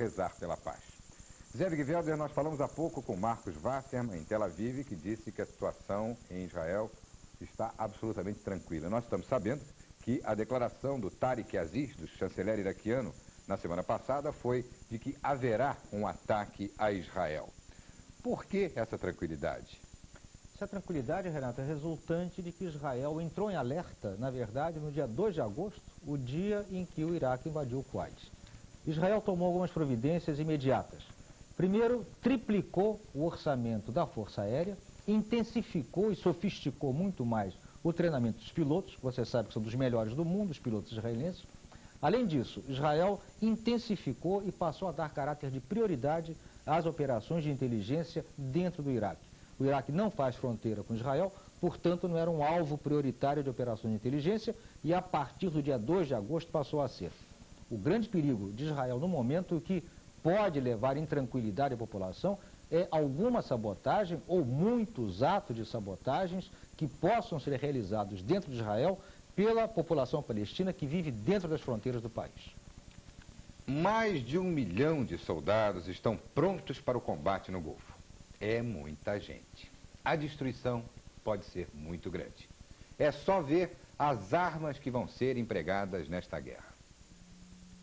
rezar pela paz. Zé Wigvelder, nós falamos há pouco com Marcos Wasserman, em Tel Aviv, que disse que a situação em Israel está absolutamente tranquila. Nós estamos sabendo que a declaração do Tariq Aziz, do chanceler iraquiano, na semana passada, foi de que haverá um ataque a Israel. Por que essa tranquilidade? Essa tranquilidade, Renato, é resultante de que Israel entrou em alerta, na verdade, no dia 2 de agosto, o dia em que o Iraque invadiu o Kuwait. Israel tomou algumas providências imediatas. Primeiro, triplicou o orçamento da Força Aérea, intensificou e sofisticou muito mais o treinamento dos pilotos, você sabe que são dos melhores do mundo, os pilotos israelenses. Além disso, Israel intensificou e passou a dar caráter de prioridade às operações de inteligência dentro do Iraque. O Iraque não faz fronteira com Israel, portanto não era um alvo prioritário de operações de inteligência e a partir do dia 2 de agosto passou a ser. O grande perigo de Israel no momento que pode levar intranquilidade à população é alguma sabotagem ou muitos atos de sabotagens que possam ser realizados dentro de Israel pela população palestina que vive dentro das fronteiras do país. Mais de 1 milhão de soldados estão prontos para o combate no Golfo. É muita gente. A destruição pode ser muito grande. É só ver as armas que vão ser empregadas nesta guerra.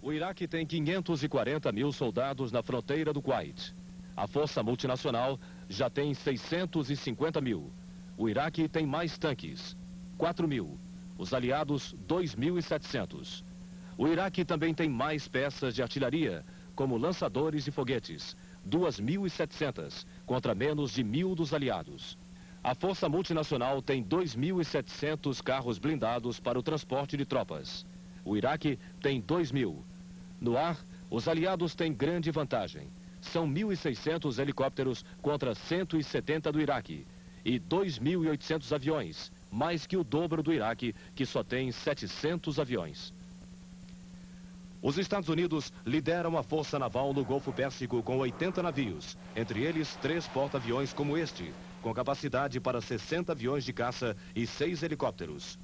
O Iraque tem 540 mil soldados na fronteira do Kuwait. A força multinacional já tem 650 mil. O Iraque tem mais tanques, 4 mil. Os aliados, 2.700. O Iraque também tem mais peças de artilharia, como lançadores e foguetes, 2.700, contra menos de 1.000 dos aliados. A força multinacional tem 2.700 carros blindados para o transporte de tropas. O Iraque tem 2.000. No ar, os aliados têm grande vantagem. São 1.600 helicópteros contra 170 do Iraque e 2.800 aviões, mais que o dobro do Iraque, que só tem 700 aviões. Os Estados Unidos lideram a força naval no Golfo Pérsico com 80 navios, entre eles 3 porta-aviões como este, com capacidade para 60 aviões de caça e 6 helicópteros.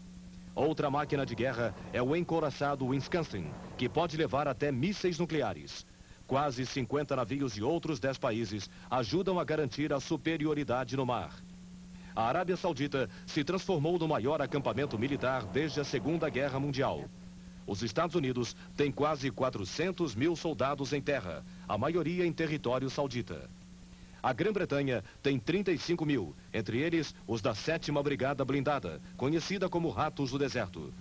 Outra máquina de guerra é o encouraçado Wisconsin, que pode levar até mísseis nucleares. Quase 50 navios de outros 10 países ajudam a garantir a superioridade no mar. A Arábia Saudita se transformou no maior acampamento militar desde a Segunda Guerra Mundial. Os Estados Unidos têm quase 400 mil soldados em terra, a maioria em território saudita. A Grã-Bretanha tem 35 mil, entre eles os da 7ª Brigada Blindada, conhecida como Ratos do Deserto.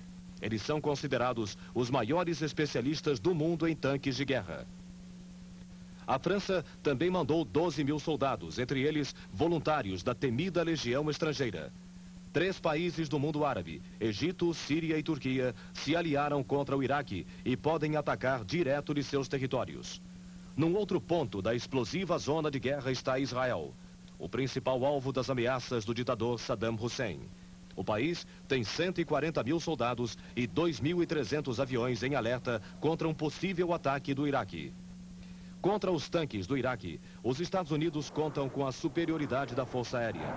Eles são considerados os maiores especialistas do mundo em tanques de guerra. A França também mandou 12 mil soldados, entre eles voluntários da temida Legião Estrangeira. 3 países do mundo árabe, Egito, Síria e Turquia, se aliaram contra o Iraque e podem atacar direto de seus territórios. Num outro ponto da explosiva zona de guerra está Israel, o principal alvo das ameaças do ditador Saddam Hussein. O país tem 140 mil soldados e 2.300 aviões em alerta contra um possível ataque do Iraque. Contra os tanques do Iraque, os Estados Unidos contam com a superioridade da Força Aérea.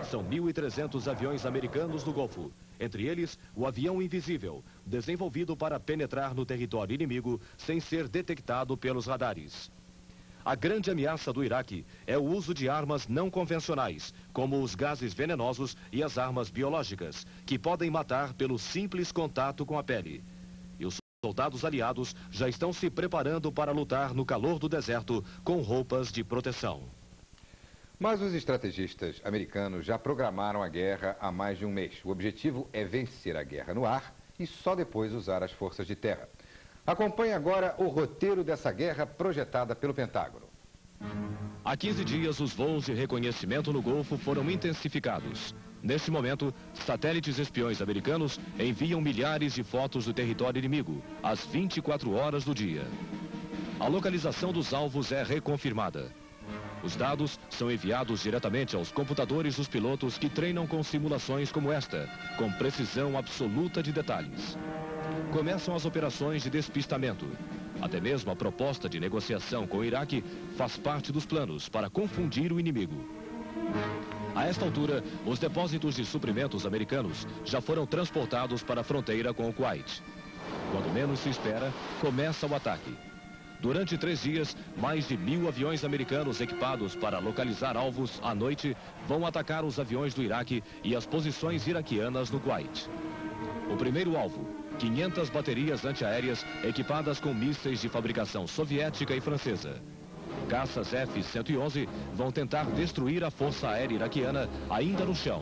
São 1.300 aviões americanos no Golfo, entre eles o avião invisível, desenvolvido para penetrar no território inimigo sem ser detectado pelos radares. A grande ameaça do Iraque é o uso de armas não convencionais, como os gases venenosos e as armas biológicas, que podem matar pelo simples contato com a pele. E os soldados aliados já estão se preparando para lutar no calor do deserto com roupas de proteção. Mas os estrategistas americanos já programaram a guerra há mais de um mês. O objetivo é vencer a guerra no ar e só depois usar as forças de terra. Acompanhe agora o roteiro dessa guerra projetada pelo Pentágono. Há 15 dias, os voos de reconhecimento no Golfo foram intensificados. Neste momento, satélites espiões americanos enviam milhares de fotos do território inimigo, às 24 horas do dia. A localização dos alvos é reconfirmada. Os dados são enviados diretamente aos computadores dos pilotos que treinam com simulações como esta, com precisão absoluta de detalhes. Começam as operações de despistamento. Até mesmo a proposta de negociação com o Iraque faz parte dos planos para confundir o inimigo. A esta altura, os depósitos de suprimentos americanos já foram transportados para a fronteira com o Kuwait. Quando menos se espera, começa o ataque. Durante 3 dias, mais de 1.000 aviões americanos equipados para localizar alvos à noite vão atacar os aviões do Iraque e as posições iraquianas no Kuwait. O primeiro alvo, 500 baterias antiaéreas equipadas com mísseis de fabricação soviética e francesa. Caças F-111 vão tentar destruir a força aérea iraquiana ainda no chão.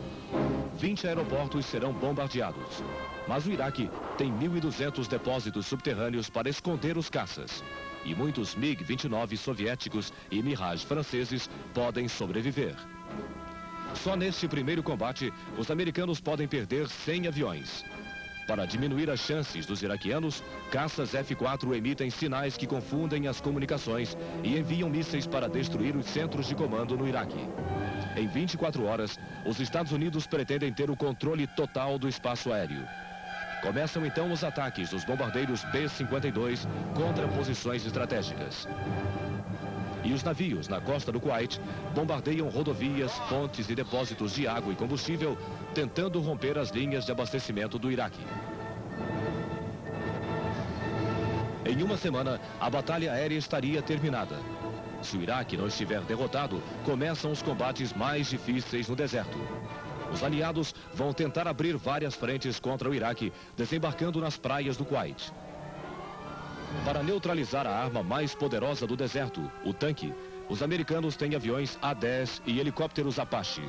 20 aeroportos serão bombardeados. Mas o Iraque tem 1.200 depósitos subterrâneos para esconder os caças. E muitos MiG-29 soviéticos e Mirage franceses podem sobreviver. Só neste primeiro combate, os americanos podem perder 100 aviões. Para diminuir as chances dos iraquianos, caças F-4 emitem sinais que confundem as comunicações e enviam mísseis para destruir os centros de comando no Iraque. Em 24 horas, os Estados Unidos pretendem ter o controle total do espaço aéreo. Começam então os ataques dos bombardeiros B-52 contra posições estratégicas. E os navios na costa do Kuwait bombardeiam rodovias, pontes e depósitos de água e combustível, tentando romper as linhas de abastecimento do Iraque. Em uma semana, a batalha aérea estaria terminada. Se o Iraque não estiver derrotado, começam os combates mais difíceis no deserto. Os aliados vão tentar abrir várias frentes contra o Iraque, desembarcando nas praias do Kuwait. Para neutralizar a arma mais poderosa do deserto, o tanque, os americanos têm aviões A-10 e helicópteros Apache.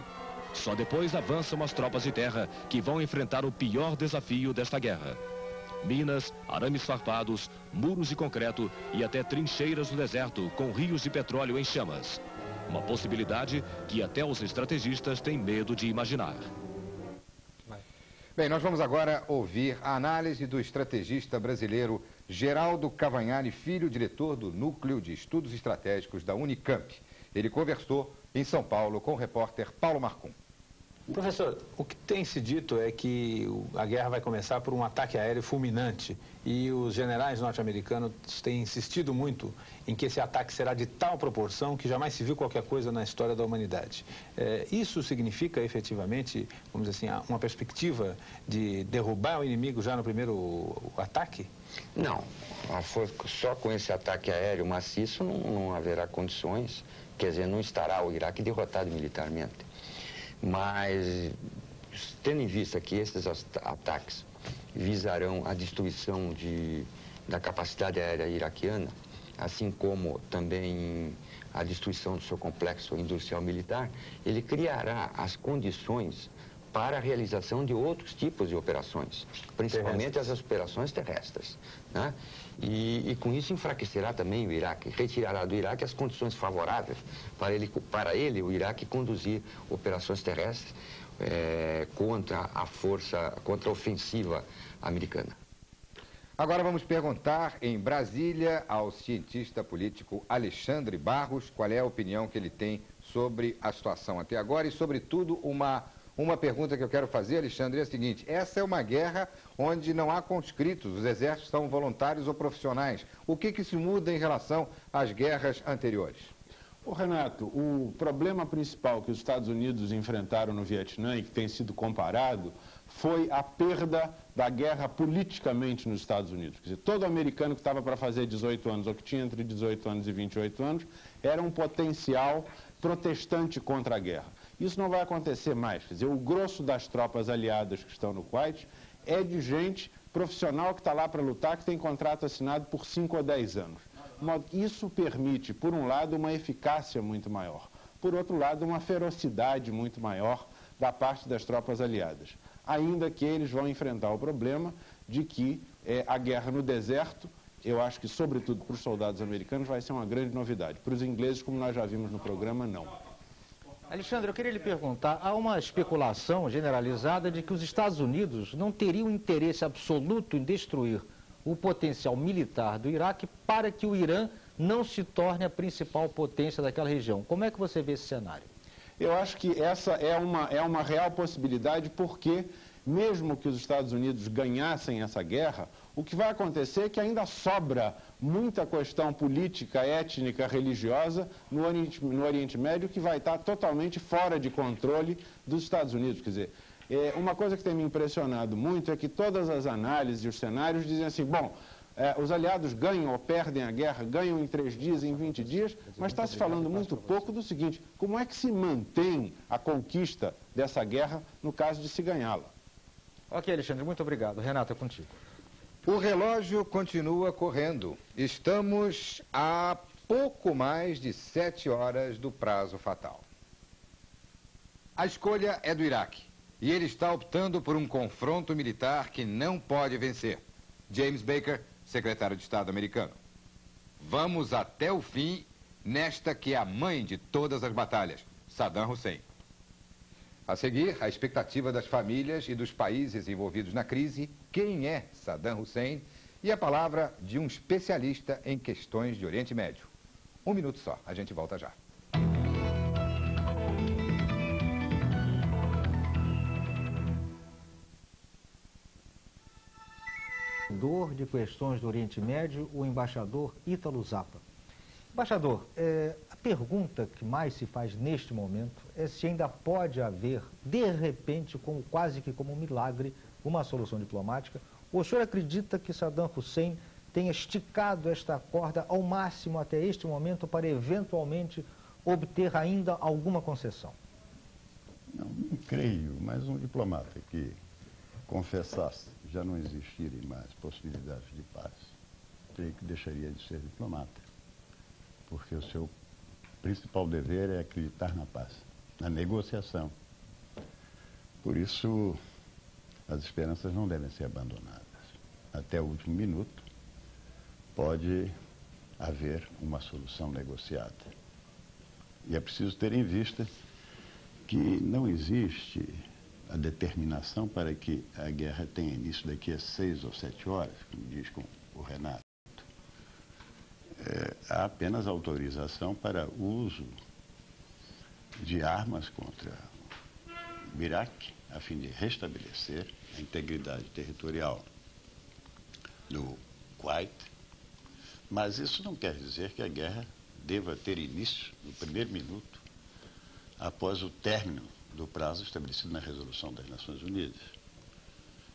Só depois avançam as tropas de terra, que vão enfrentar o pior desafio desta guerra. Minas, arames farpados, muros de concreto e até trincheiras no deserto com rios de petróleo em chamas. Uma possibilidade que até os estrategistas têm medo de imaginar. Bem, nós vamos agora ouvir a análise do estrategista brasileiro Geraldo Cavanhaque Filho, diretor do Núcleo de Estudos Estratégicos da Unicamp. Ele conversou em São Paulo com o repórter Paulo Marcum. Professor, o que tem se dito é que a guerra vai começar por um ataque aéreo fulminante e os generais norte-americanos têm insistido muito em que esse ataque será de tal proporção que jamais se viu qualquer coisa na história da humanidade. Isso significa efetivamente, vamos dizer assim, uma perspectiva de derrubar o inimigo já no primeiro ataque? Não, só com esse ataque aéreo maciço não haverá condições, quer dizer, não estará o Iraque derrotado militarmente. Mas, tendo em vista que esses ataques visarão a destruição da capacidade aérea iraquiana, assim como também a destruição do seu complexo industrial militar, ele criará as condições para a realização de outros tipos de operações, principalmente as operações terrestres, né? E com isso enfraquecerá também o Iraque, retirará do Iraque as condições favoráveis para ele, o Iraque, conduzir operações terrestres contra a ofensiva americana. Agora vamos perguntar em Brasília ao cientista político Alexandre Barros qual é a opinião que ele tem sobre a situação até agora e, sobretudo, uma pergunta que eu quero fazer, Alexandre, é a seguinte: essa é uma guerra onde não há conscritos, os exércitos são voluntários ou profissionais. O que se muda em relação às guerras anteriores? Ô Renato, o problema principal que os Estados Unidos enfrentaram no Vietnã e que tem sido comparado foi a perda da guerra politicamente nos Estados Unidos. Quer dizer, todo americano que estava para fazer 18 anos ou que tinha entre 18 anos e 28 anos era um potencial protestante contra a guerra. Isso não vai acontecer mais. Quer dizer, o grosso das tropas aliadas que estão no Kuwait é de gente profissional que está lá para lutar, que tem contrato assinado por 5 ou 10 anos. Isso permite, por um lado, uma eficácia muito maior. Por outro lado, uma ferocidade muito maior da parte das tropas aliadas. Ainda que eles vão enfrentar o problema de que a guerra no deserto, eu acho que, sobretudo para os soldados americanos, vai ser uma grande novidade. Para os ingleses, como nós já vimos no programa, não. Alexandre, eu queria lhe perguntar, há uma especulação generalizada de que os Estados Unidos não teriam interesse absoluto em destruir o potencial militar do Iraque para que o Irã não se torne a principal potência daquela região. Como é que você vê esse cenário? Eu acho que essa é uma real possibilidade, porque mesmo que os Estados Unidos ganhassem essa guerra, o que vai acontecer é que ainda sobra muita questão política, étnica, religiosa no Oriente Médio que vai estar totalmente fora de controle dos Estados Unidos. Quer dizer, uma coisa que tem me impressionado muito é que todas as análises e os cenários dizem assim, bom, os aliados ganham ou perdem a guerra, ganham em 3 dias, em 20 dias, mas está se falando muito pouco do seguinte: como é que se mantém a conquista dessa guerra no caso de se ganhá-la? Ok, Alexandre, muito obrigado. Renata, é contigo. O relógio continua correndo. Estamos a pouco mais de 7 horas do prazo fatal. A escolha é do Iraque e ele está optando por um confronto militar que não pode vencer. James Baker, secretário de Estado americano. Vamos até o fim nesta que é a mãe de todas as batalhas, Saddam Hussein. A seguir, a expectativa das famílias e dos países envolvidos na crise, quem é Saddam Hussein, e a palavra de um especialista em questões de Oriente Médio. 1 minuto só, a gente volta já. De questões do Oriente Médio, o embaixador Ítalo Zappa. Embaixador, a pergunta que mais se faz neste momento é se ainda pode haver, de repente, quase que como um milagre, uma solução diplomática. O senhor acredita que Saddam Hussein tenha esticado esta corda ao máximo até este momento para eventualmente obter ainda alguma concessão? Não creio, mas um diplomata que confessasse já não existirem mais possibilidades de paz, creio que deixaria de ser diplomata, porque o seu principal dever é acreditar na paz, na negociação. Por isso, as esperanças não devem ser abandonadas. Até o último minuto, pode haver uma solução negociada. E é preciso ter em vista que não existe a determinação para que a guerra tenha início daqui a 6 ou 7 horas, como diz com o Renato. Há apenas autorização para uso de armas contra o Iraque, a fim de restabelecer a integridade territorial do Kuwait, mas isso não quer dizer que a guerra deva ter início no primeiro minuto após o término do prazo estabelecido na resolução das Nações Unidas.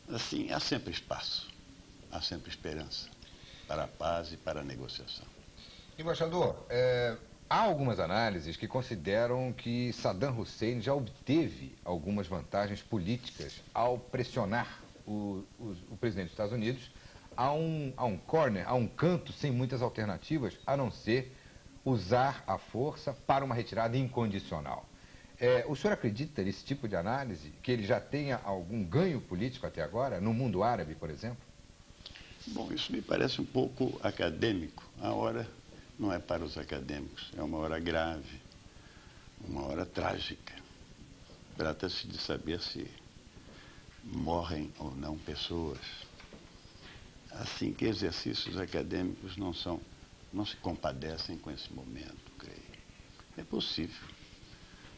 Assim, há sempre espaço, há sempre esperança para a paz e para a negociação. Embaixador, há algumas análises que consideram que Saddam Hussein já obteve algumas vantagens políticas ao pressionar o presidente dos Estados Unidos a um corner, a um canto sem muitas alternativas, a não ser usar a força para uma retirada incondicional. O senhor acredita nesse tipo de análise, que ele já tenha algum ganho político até agora, no mundo árabe, por exemplo? Bom, isso me parece um pouco acadêmico. A hora não é para os acadêmicos, é uma hora grave, uma hora trágica. Trata-se de saber se morrem ou não pessoas. Assim que exercícios acadêmicos não se compadecem com esse momento, creio. É possível.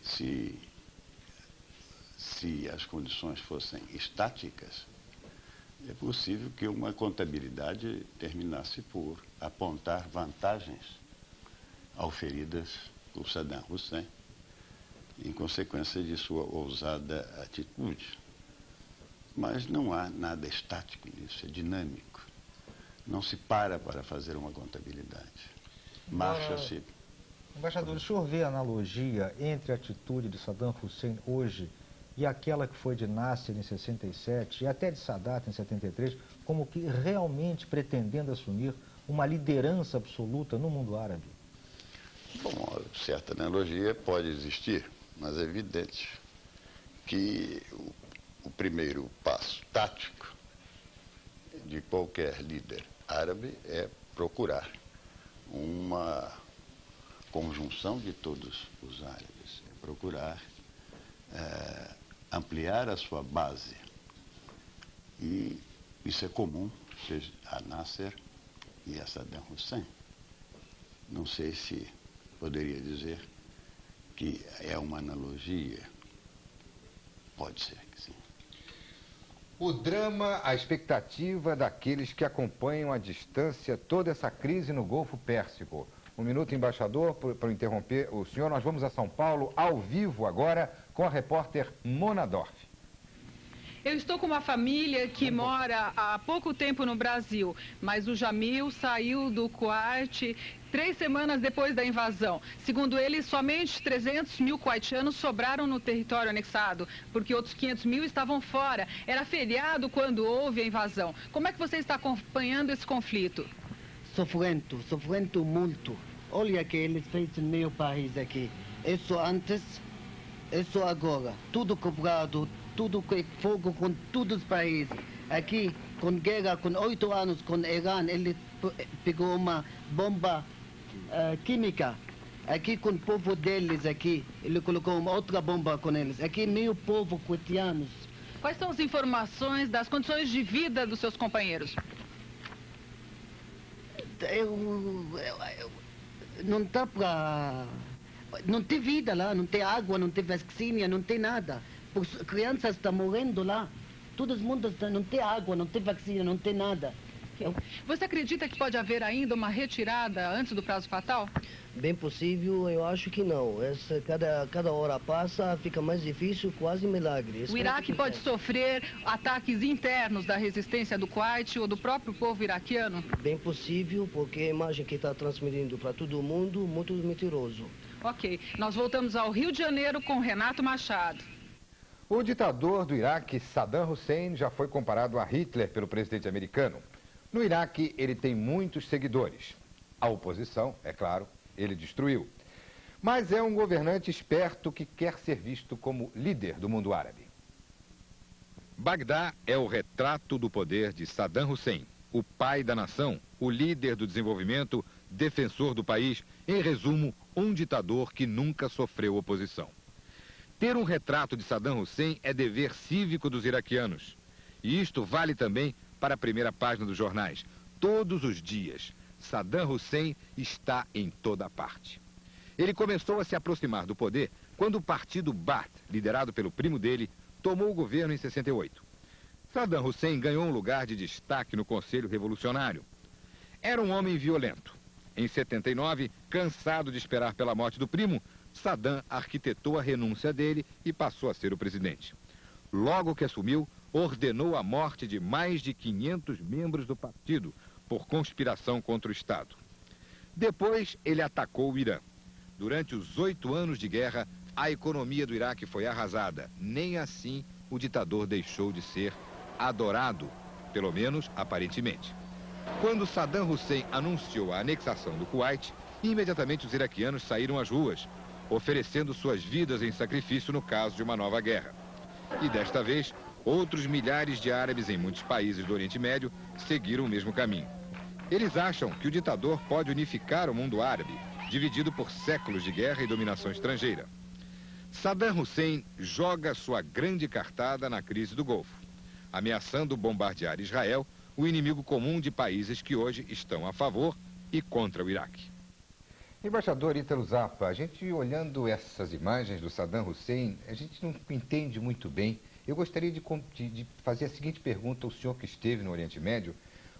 Se as condições fossem estáticas, é possível que uma contabilidade terminasse por apontar vantagens auferidas por Saddam Hussein, em consequência de sua ousada atitude. Mas não há nada estático nisso, é dinâmico. Não se para fazer uma contabilidade. Marcha-se. Embaixador, o senhor vê a analogia entre a atitude de Saddam Hussein hoje e aquela que foi de Nasser em 67 e até de Sadat em 73, como que realmente pretendendo assumir uma liderança absoluta no mundo árabe? Bom, certa analogia pode existir, mas é evidente que o primeiro passo tático de qualquer líder árabe é procurar uma conjunção de todos os árabes, é procurar ampliar a sua base. E isso é comum, seja a Nasser e a Saddam Hussein. Não sei se poderia dizer que é uma analogia. Pode ser que sim. O drama, a expectativa daqueles que acompanham à distância toda essa crise no Golfo Pérsico. 1 minuto, embaixador, para interromper o senhor. Nós vamos a São Paulo, ao vivo agora, com a repórter Mona Dorf. Eu estou com uma família que mora há pouco tempo no Brasil, mas o Jamil saiu do Kuwait 3 semanas depois da invasão. Segundo ele, somente 300 mil kuwaitianos sobraram no território anexado, porque outros 500 mil estavam fora. Era feriado quando houve a invasão. Como é que você está acompanhando esse conflito? Sofrendo muito. Olha o que eles fez no meu país aqui. Isso antes, isso agora. Tudo cobrado, tudo com fogo com todos os países. Aqui, com guerra, com 8 anos com o Irã, ele pegou uma bomba química. Aqui com o povo deles, aqui, ele colocou uma outra bomba com eles. Aqui, meu povo haitianos. Quais são as informações das condições de vida dos seus companheiros? Não dá para... Não tem vida lá, não tem água, não tem vacina, não tem nada. As crianças estão morrendo lá. Todo mundo não tem água, não tem vacina, não tem nada. Você acredita que pode haver ainda uma retirada antes do prazo fatal? Bem possível, eu acho que não. Cada hora passa, fica mais difícil, quase milagre. O Iraque pode sofrer ataques internos da resistência do Kuwait ou do próprio povo iraquiano? Bem possível, porque a imagem que está transmitindo para todo mundo, muito mentiroso. Ok, nós voltamos ao Rio de Janeiro com Renato Machado. O ditador do Iraque, Saddam Hussein, já foi comparado a Hitler pelo presidente americano. No Iraque, ele tem muitos seguidores. A oposição, é claro, ele destruiu. Mas é um governante esperto que quer ser visto como líder do mundo árabe. Bagdá é o retrato do poder de Saddam Hussein, o pai da nação, o líder do desenvolvimento, defensor do país, em resumo, um ditador que nunca sofreu oposição. Ter um retrato de Saddam Hussein é dever cívico dos iraquianos. E isto vale também para a primeira página dos jornais. Todos os dias, Saddam Hussein está em toda parte. Ele começou a se aproximar do poder quando o partido Baath, liderado pelo primo dele, tomou o governo em 68. Saddam Hussein ganhou um lugar de destaque no Conselho Revolucionário. Era um homem violento. Em 79, cansado de esperar pela morte do primo, Saddam arquitetou a renúncia dele e passou a ser o presidente. Logo que assumiu, ordenou a morte de mais de 500 membros do partido por conspiração contra o Estado. Depois, ele atacou o Irã. Durante os 8 anos de guerra, a economia do Iraque foi arrasada. Nem assim o ditador deixou de ser adorado, pelo menos aparentemente. Quando Saddam Hussein anunciou a anexação do Kuwait, imediatamente os iraquianos saíram às ruas, oferecendo suas vidas em sacrifício no caso de uma nova guerra. E desta vez, outros milhares de árabes em muitos países do Oriente Médio seguiram o mesmo caminho. Eles acham que o ditador pode unificar o mundo árabe, dividido por séculos de guerra e dominação estrangeira. Saddam Hussein joga sua grande cartada na crise do Golfo, ameaçando bombardear Israel, o inimigo comum de países que hoje estão a favor e contra o Iraque. Embaixador Ítalo Zappa, a gente olhando essas imagens do Saddam Hussein, a gente não entende muito bem. Eu gostaria de fazer a seguinte pergunta ao senhor que esteve no Oriente Médio.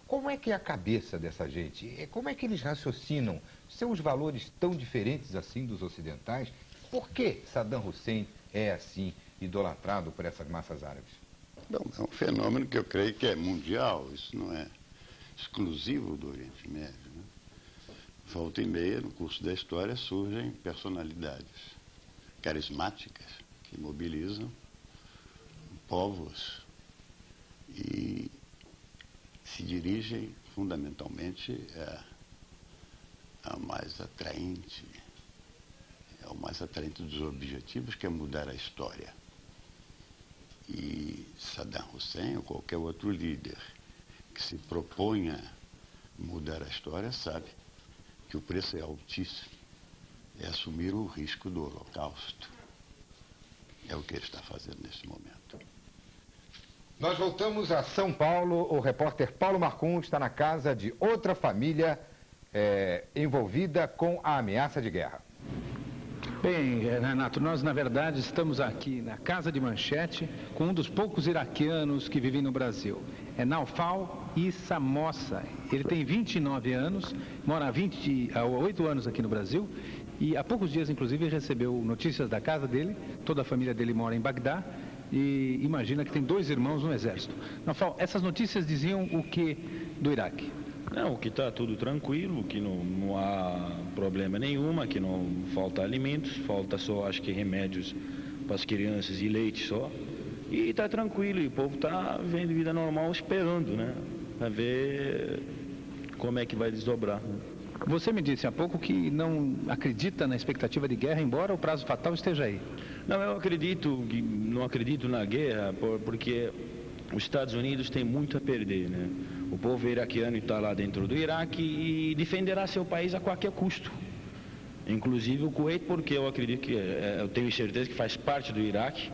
Como é que é a cabeça dessa gente? Como é que eles raciocinam? São os valores tão diferentes assim dos ocidentais? Por que Saddam Hussein é assim idolatrado por essas massas árabes? Bom, é um fenômeno que eu creio que é mundial, isso não é exclusivo do Oriente Médio, né? Volta e meia, no curso da história, surgem personalidades carismáticas que mobilizam povos e se dirigem fundamentalmente ao mais atraente dos objetivos, que é mudar a história. E Saddam Hussein ou qualquer outro líder que se proponha mudar a história sabe que o preço é altíssimo, é assumir o risco do Holocausto. É o que ele está fazendo nesse momento. Nós voltamos a São Paulo. O repórter Paulo Marcum está na casa de outra família envolvida com a ameaça de guerra. Bem, Renato, nós na verdade estamos aqui na Casa de Manchete com um dos poucos iraquianos que vivem no Brasil. É Naufal Issa Mossa. Ele tem 29 anos, mora há 8 anos aqui no Brasil e há poucos dias, inclusive, recebeu notícias da casa dele. Toda a família dele mora em Bagdá e imagina que tem 2 irmãos no exército. Naufal, essas notícias diziam o que do Iraque? Não, que está tudo tranquilo, que não há problema nenhum, que não falta alimentos, falta só, acho que, remédios para as crianças e leite só. E está tranquilo, e o povo está vivendo vida normal, esperando, né? Para ver como é que vai desdobrar. Você me disse há pouco que não acredita na expectativa de guerra, embora o prazo fatal esteja aí. Não, eu não acredito na guerra, porque os Estados Unidos têm muito a perder, né? O povo iraquiano está lá dentro do Iraque e defenderá seu país a qualquer custo. Inclusive o Kuwait, porque eu acredito que, eu tenho certeza que faz parte do Iraque,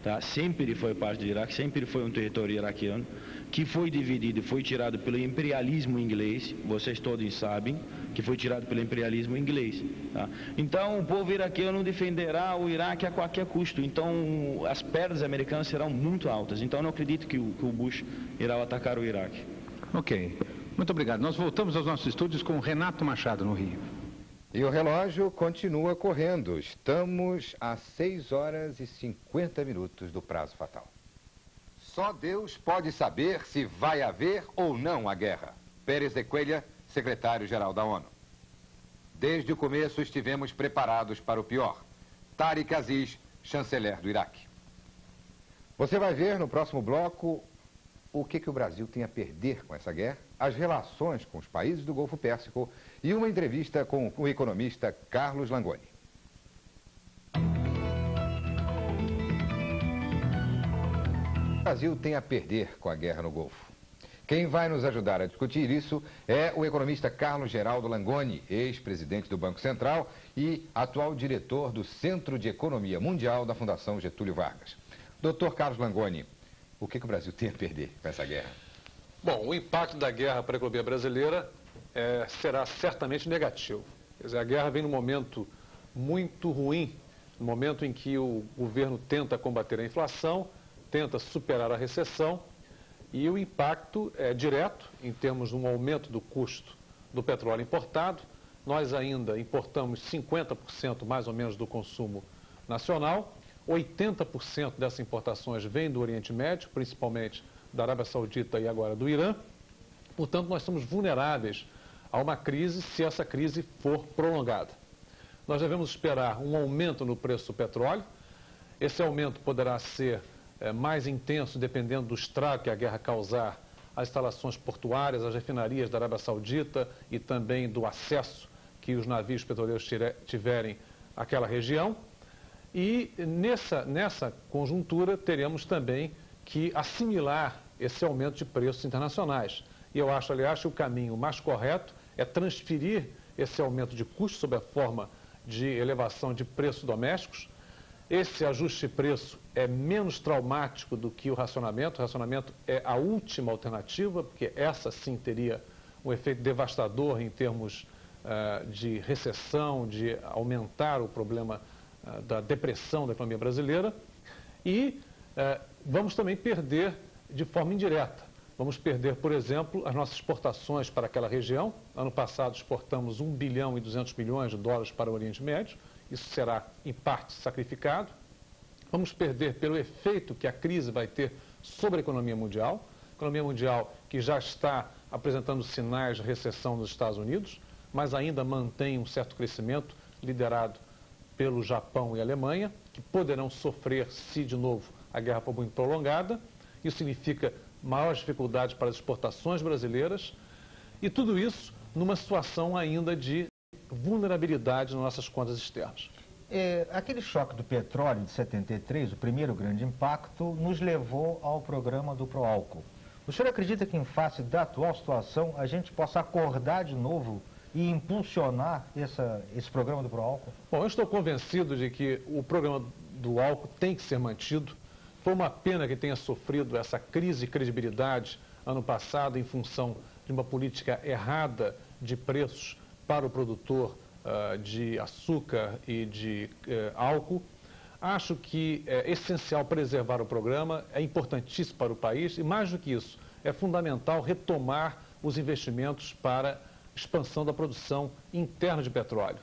tá? Sempre foi parte do Iraque, sempre foi um território iraquiano, que foi dividido e foi tirado pelo imperialismo inglês, vocês todos sabem, que foi tirado pelo imperialismo inglês. Tá? Então, o povo iraquiano defenderá o Iraque a qualquer custo. Então, as perdas americanas serão muito altas. Então, eu não acredito que o Bush irá atacar o Iraque. Ok. Muito obrigado. Nós voltamos aos nossos estúdios com Renato Machado, no Rio. E o relógio continua correndo. Estamos a 6 horas e 50 minutos do prazo fatal. Só Deus pode saber se vai haver ou não a guerra. Pérez de Cuellar, secretário-geral da ONU. Desde o começo estivemos preparados para o pior. Tariq Aziz, chanceler do Iraque. Você vai ver no próximo bloco o que o Brasil tem a perder com essa guerra, as relações com os países do Golfo Pérsico e uma entrevista com o economista Carlos Langoni. O Brasil tem a perder com a guerra no Golfo. Quem vai nos ajudar a discutir isso é o economista Carlos Geraldo Langoni, ex-presidente do Banco Central e atual diretor do Centro de Economia Mundial da Fundação Getúlio Vargas. Doutor Carlos Langoni, o que o Brasil tem a perder com essa guerra? Bom, o impacto da guerra para a economia brasileira será certamente negativo. Quer dizer, a guerra vem num momento muito ruim, no momento em que o governo tenta combater a inflação, tenta superar a recessão, e o impacto é direto em termos de um aumento do custo do petróleo importado. Nós ainda importamos 50% mais ou menos do consumo nacional. 80% dessas importações vêm do Oriente Médio, principalmente da Arábia Saudita e agora do Irã. Portanto, nós somos vulneráveis a uma crise se essa crise for prolongada. Nós devemos esperar um aumento no preço do petróleo. Esse aumento poderá ser mais intenso dependendo do estrago que a guerra causar às instalações portuárias, às refinarias da Arábia Saudita e também do acesso que os navios petroleiros tiverem àquela região. E nessa conjuntura teremos também que assimilar esse aumento de preços internacionais. E eu acho, aliás, que o caminho mais correto é transferir esse aumento de custos sob a forma de elevação de preços domésticos. Esse ajuste de preço é menos traumático do que o racionamento. O racionamento é a última alternativa, porque essa sim teria um efeito devastador em termos de recessão, de aumentar o problema da depressão da economia brasileira. E vamos também perder de forma indireta. Vamos perder, por exemplo, as nossas exportações para aquela região. Ano passado exportamos 1 bilhão e 200 milhões de dólares para o Oriente Médio. Isso será, em parte, sacrificado. Vamos perder pelo efeito que a crise vai ter sobre a economia mundial. A economia mundial que já está apresentando sinais de recessão nos Estados Unidos, mas ainda mantém um certo crescimento liderado pelo Japão e Alemanha, que poderão sofrer se, de novo, a guerra for muito prolongada. Isso significa maiores dificuldades para as exportações brasileiras. E tudo isso numa situação ainda de vulnerabilidade nas nossas contas externas. Aquele choque do petróleo de 73, o primeiro grande impacto, nos levou ao programa do Proálcool. O senhor acredita que, em face da atual situação, a gente possa acordar de novo e impulsionar esse programa do Proálcool? Bom, eu estou convencido de que o programa do álcool tem que ser mantido. Foi uma pena que tenha sofrido essa crise de credibilidade ano passado em função de uma política errada de preços para o produtor de açúcar e de álcool. Acho que é essencial preservar o programa, é importantíssimo para o país e, mais do que isso, é fundamental retomar os investimentos para expansão da produção interna de petróleo.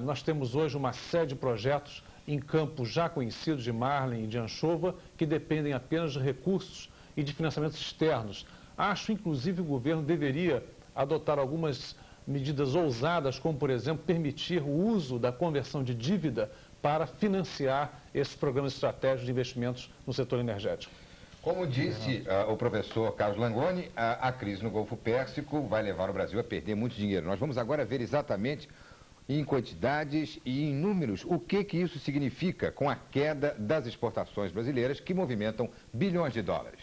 Nós temos hoje uma série de projetos em campos já conhecidos de marlin e de anchova, que dependem apenas de recursos e de financiamentos externos. Acho, inclusive, que o governo deveria adotar algumas medidas ousadas, como, por exemplo, permitir o uso da conversão de dívida para financiar esses programas estratégicos de investimentos no setor energético. Como disse o professor Carlos Langoni, a crise no Golfo Pérsico vai levar o Brasil a perder muito dinheiro. Nós vamos agora ver exatamente em quantidades e em números o que isso significa com a queda das exportações brasileiras que movimentam bilhões de dólares.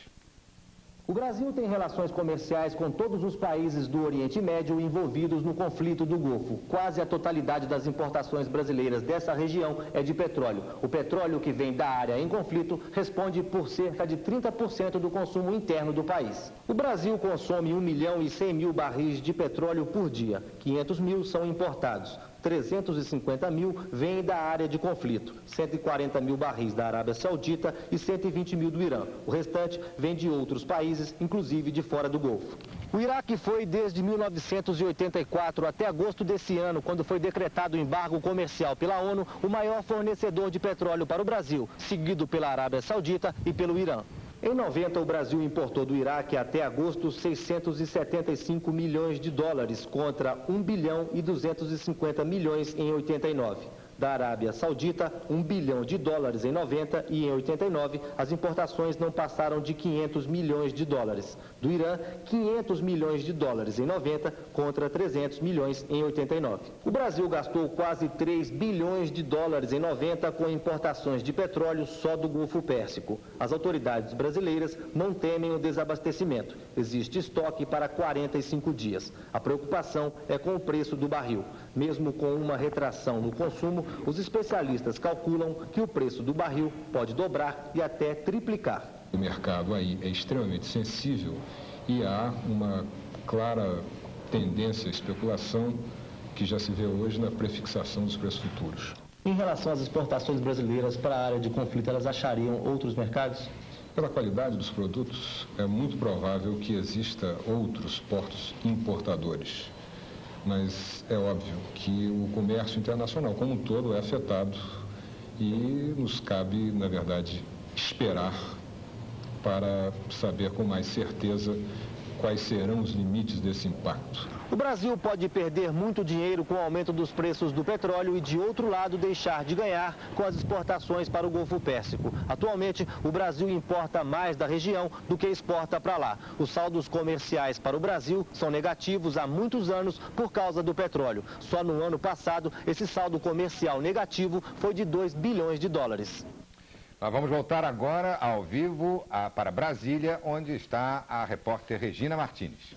O Brasil tem relações comerciais com todos os países do Oriente Médio envolvidos no conflito do Golfo. Quase a totalidade das importações brasileiras dessa região é de petróleo. O petróleo que vem da área em conflito responde por cerca de 30% do consumo interno do país. O Brasil consome 1.100.000 barris de petróleo por dia. 500 mil são importados. 350 mil vêm da área de conflito, 140 mil barris da Arábia Saudita e 120 mil do Irã. O restante vem de outros países, inclusive de fora do Golfo. O Iraque foi desde 1984 até agosto desse ano, quando foi decretado o embargo comercial pela ONU, o maior fornecedor de petróleo para o Brasil, seguido pela Arábia Saudita e pelo Irã. Em 90, o Brasil importou do Iraque até agosto 675 milhões de dólares, contra 1 bilhão e 250 milhões em 89. Da Arábia Saudita, 1 bilhão de dólares em 90 e em 89 as importações não passaram de 500 milhões de dólares. Do Irã, 500 milhões de dólares em 90 contra 300 milhões em 89. O Brasil gastou quase 3 bilhões de dólares em 90 com importações de petróleo só do Golfo Pérsico. As autoridades brasileiras não temem o desabastecimento. Existe estoque para 45 dias. A preocupação é com o preço do barril. Mesmo com uma retração no consumo, os especialistas calculam que o preço do barril pode dobrar e até triplicar. O mercado aí é extremamente sensível e há uma clara tendência à especulação que já se vê hoje na prefixação dos preços futuros. Em relação às exportações brasileiras para a área de conflito, elas achariam outros mercados? Pela qualidade dos produtos, é muito provável que exista outros portos importadores. Mas é óbvio que o comércio internacional como um todo é afetado e nos cabe, na verdade, esperar para saber com mais certeza quais serão os limites desse impacto. O Brasil pode perder muito dinheiro com o aumento dos preços do petróleo e, de outro lado, deixar de ganhar com as exportações para o Golfo Pérsico. Atualmente, o Brasil importa mais da região do que exporta para lá. Os saldos comerciais para o Brasil são negativos há muitos anos por causa do petróleo. Só no ano passado, esse saldo comercial negativo foi de 2 bilhões de dólares. Nós vamos voltar agora ao vivo para Brasília, onde está a repórter Regina Martins.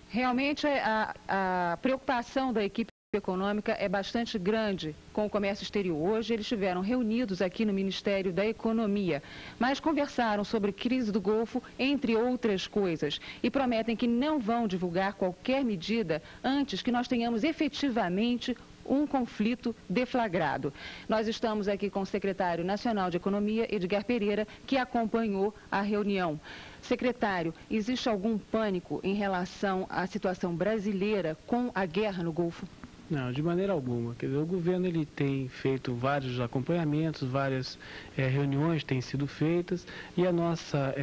Realmente a preocupação da equipe econômica é bastante grande com o comércio exterior. Hoje eles estiveram reunidos aqui no Ministério da Economia, mas conversaram sobre crise do Golfo, entre outras coisas, e prometem que não vão divulgar qualquer medida antes que nós tenhamos efetivamente um conflito deflagrado. Nós estamos aqui com o secretário nacional de Economia, Edgar Pereira, que acompanhou a reunião. Secretário, existe algum pânico em relação à situação brasileira com a guerra no Golfo? Não, de maneira alguma. Quer dizer, o governo ele tem feito vários acompanhamentos, várias reuniões têm sido feitas e a nossa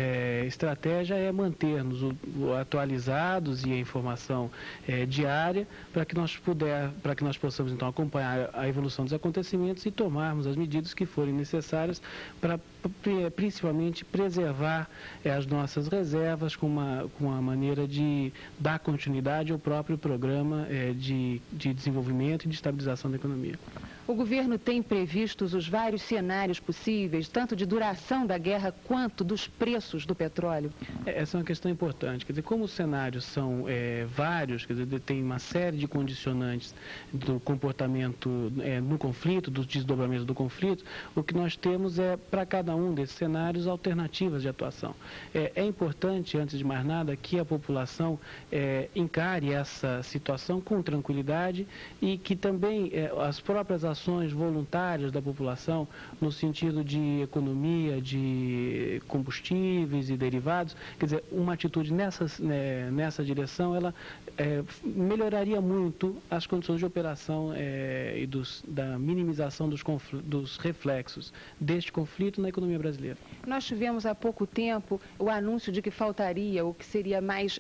estratégia é manter-nos atualizados e a informação diária para que nós possamos então acompanhar a evolução dos acontecimentos e tomarmos as medidas que forem necessárias para principalmente preservar as nossas reservas com uma maneira de dar continuidade ao próprio programa de desenvolvimento e de estabilização da economia. O governo tem previsto os vários cenários possíveis, tanto de duração da guerra quanto dos preços do petróleo? Essa é uma questão importante. Quer dizer, como os cenários são vários, quer dizer, tem uma série de condicionantes do comportamento no conflito, dos desdobramentos do conflito, o que nós temos é, para cada um desses cenários, alternativas de atuação. É importante, antes de mais nada, que a população encare essa situação com tranquilidade e que também as próprias participações voluntárias da população no sentido de economia, de combustíveis e derivados, quer dizer, uma atitude nessa direção, ela melhoraria muito as condições de operação e da minimização dos reflexos deste conflito na economia brasileira. Nós tivemos há pouco tempo o anúncio de que faltaria, ou que seria mais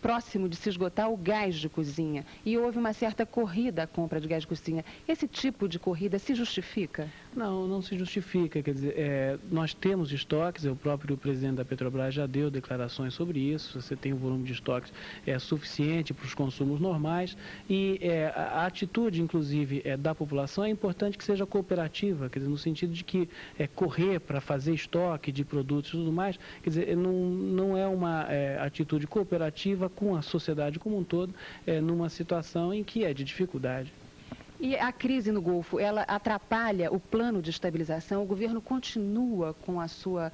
próximo de se esgotar, o gás de cozinha. E houve uma certa corrida à compra de gás de cozinha. Esse tipo de corrida se justifica? Não, não se justifica. Quer dizer, nós temos estoques, o próprio presidente da Petrobras já deu declarações sobre isso. Você tem um volume de estoques suficiente para os consumos normais e a atitude, inclusive, da população é importante que seja cooperativa, quer dizer, no sentido de que correr para fazer estoque de produtos e tudo mais, quer dizer, não é uma atitude cooperativa com a sociedade como um todo, numa situação em que é de dificuldade. E a crise no Golfo, ela atrapalha o plano de estabilização? O governo continua com a sua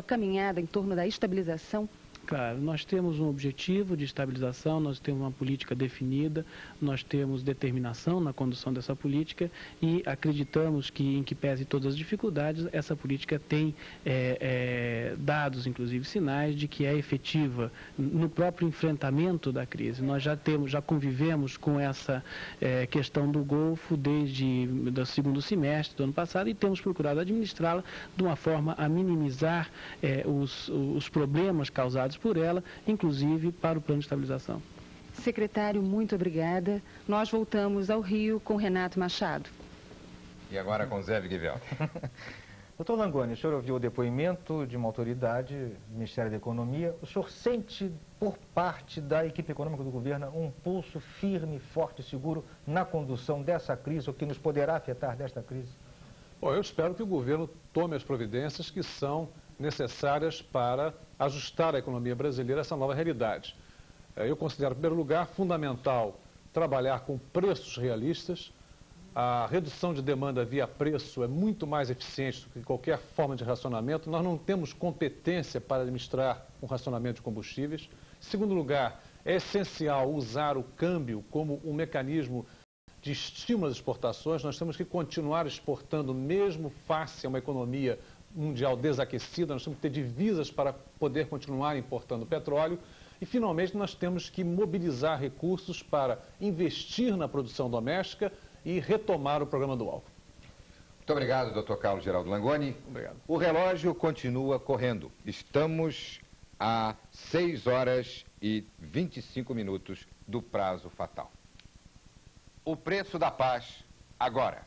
caminhada em torno da estabilização? Claro, nós temos um objetivo de estabilização, nós temos uma política definida, nós temos determinação na condução dessa política e acreditamos que, em que pese todas as dificuldades, essa política tem dados, inclusive sinais, de que é efetiva no próprio enfrentamento da crise. Nós já convivemos com essa questão do Golfo desde o segundo semestre do ano passado e temos procurado administrá-la de uma forma a minimizar os problemas causados por ela, inclusive para o plano de estabilização. Secretário, muito obrigada. Nós voltamos ao Rio com Renato Machado. E agora com Zé Guivel. Doutor Langoni, o senhor ouviu o depoimento de uma autoridade do Ministério da Economia. O senhor sente, por parte da equipe econômica do governo, um pulso firme, forte e seguro na condução dessa crise, o que nos poderá afetar desta crise? Bom, eu espero que o governo tome as providências que são necessárias para ajustar a economia brasileira a essa nova realidade. Eu considero, em primeiro lugar, fundamental trabalhar com preços realistas. A redução de demanda via preço é muito mais eficiente do que qualquer forma de racionamento. Nós não temos competência para administrar um racionamento de combustíveis. Em segundo lugar, é essencial usar o câmbio como um mecanismo de estímulo às exportações. Nós temos que continuar exportando, mesmo face a uma economia mundial desaquecida. Nós temos que ter divisas para poder continuar importando petróleo. E, finalmente, nós temos que mobilizar recursos para investir na produção doméstica e retomar o programa do álcool. Muito obrigado, Dr. Carlos Geraldo Langoni. Obrigado. O relógio continua correndo. Estamos a 6 horas e 25 minutos do prazo fatal. O preço da paz, agora,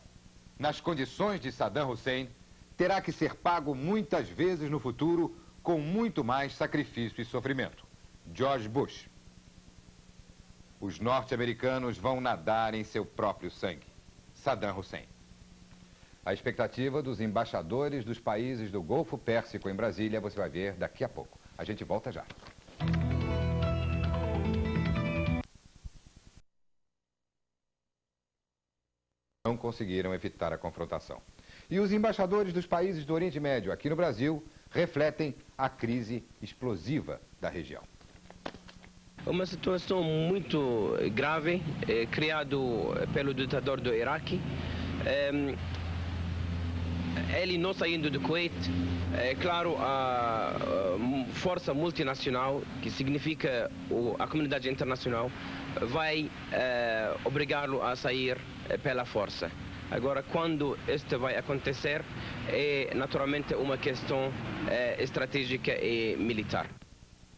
nas condições de Saddam Hussein, terá que ser pago muitas vezes no futuro com muito mais sacrifício e sofrimento. George Bush. Os norte-americanos vão nadar em seu próprio sangue. Saddam Hussein. A expectativa dos embaixadores dos países do Golfo Pérsico em Brasília, você vai ver daqui a pouco. A gente volta já. Não conseguiram evitar a confrontação. E os embaixadores dos países do Oriente Médio aqui no Brasil refletem a crise explosiva da região. Uma situação muito grave, criado pelo ditador do Iraque. Ele não saindo do Kuwait, é claro, a força multinacional, que significa a comunidade internacional, vai obrigá-lo a sair pela força. Agora, quando isto vai acontecer, é naturalmente uma questão estratégica e militar.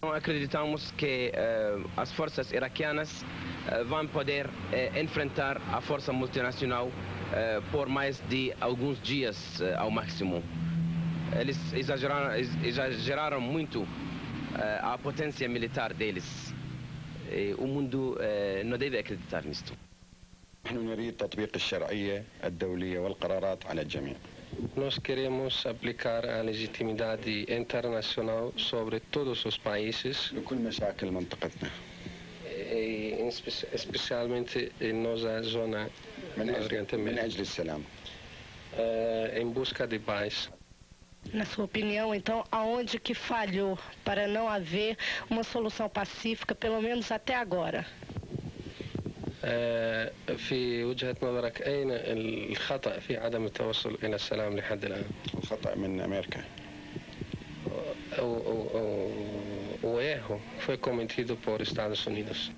Acreditamos que as forças iraquianas vão poder enfrentar a força multinacional por mais de alguns dias ao máximo. Eles exageraram muito a potência militar deles. O mundo não deve acreditar nisto. Nós queremos aplicar a legitimidade internacional sobre todos os países, e especialmente em nossa zona do Oriente Médio, em busca de paz. Na sua opinião, então, aonde que falhou para não haver uma solução pacífica, pelo menos até agora? في وجهة نظرك أين الخطأ في عدم التوصل إلى السلام لحد الآن؟ الخطأ من أمريكا. O erro foi cometido por Estados Unidos.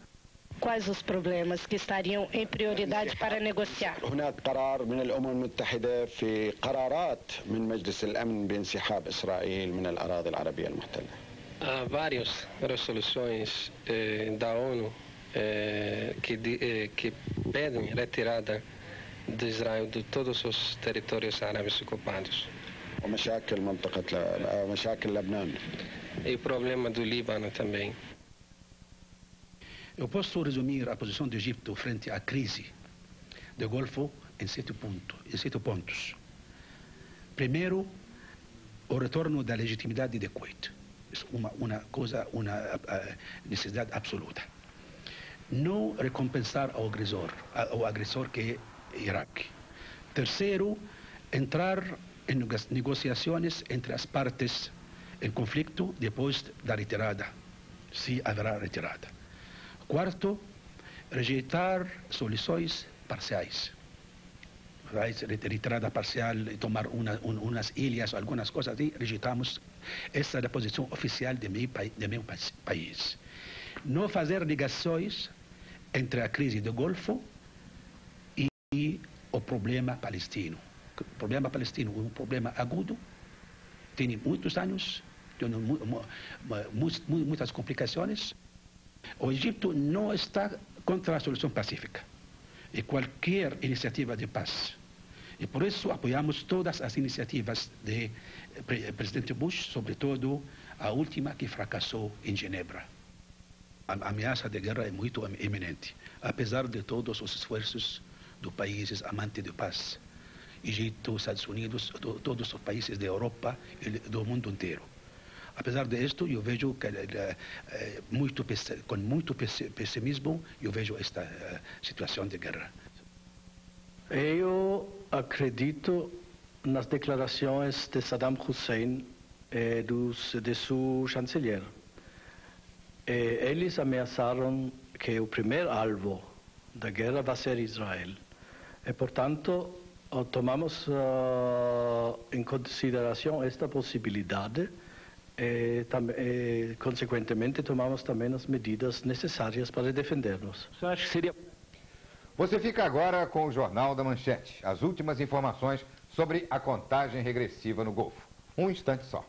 Quais os problemas que estariam em prioridade para negociar? هناك قرار من الأمم المتحدة في قرارات من مجلس الأمن بانسحاب إسرائيل من الأراضي العربية المحتلة. Há várias resoluções da ONU que pedem retirada de Israel de todos os territórios árabes ocupados. ومشاكل مشاكل لبنان. E o problema do Líbano também. Eu posso resumir a posição do Egito frente à crise do Golfo em 7 pontos. Primeiro, o retorno da legitimidade de Kuwait. Uma necessidade absoluta. Não recompensar o agressor que é Iraque. Terceiro, entrar em negociações entre as partes em conflito depois da retirada, se haverá retirada. Quarto, rejeitar soluções parciais. Retirada parcial, tomar umas ilhas, algumas coisas assim, rejeitamos. Essa é a posição oficial de meu país. Não fazer ligações entre a crise do Golfo e o problema palestino. O problema palestino é um problema agudo, tem muitos anos, tem muitas complicações. O Egito não está contra a solução pacífica e qualquer iniciativa de paz. E por isso apoiamos todas as iniciativas do presidente Bush, sobretudo a última que fracassou em Genebra. A ameaça de guerra é muito iminente, apesar de todos os esforços dos países amantes de paz. Egito, Estados Unidos, todos os países da Europa e do mundo inteiro. Apesar disto, eu vejo que com muito pessimismo, eu vejo esta situação de guerra. Eu acredito nas declarações de Saddam Hussein e de seu chanceler. Eles ameaçaram que o primeiro alvo da guerra vai ser Israel. E, portanto, tomamos em consideração esta possibilidade e, consequentemente, tomamos também as medidas necessárias para defender-nos. Acho que seria... Você fica agora com o Jornal da Manchete. As últimas informações sobre a contagem regressiva no Golfo. Um instante só.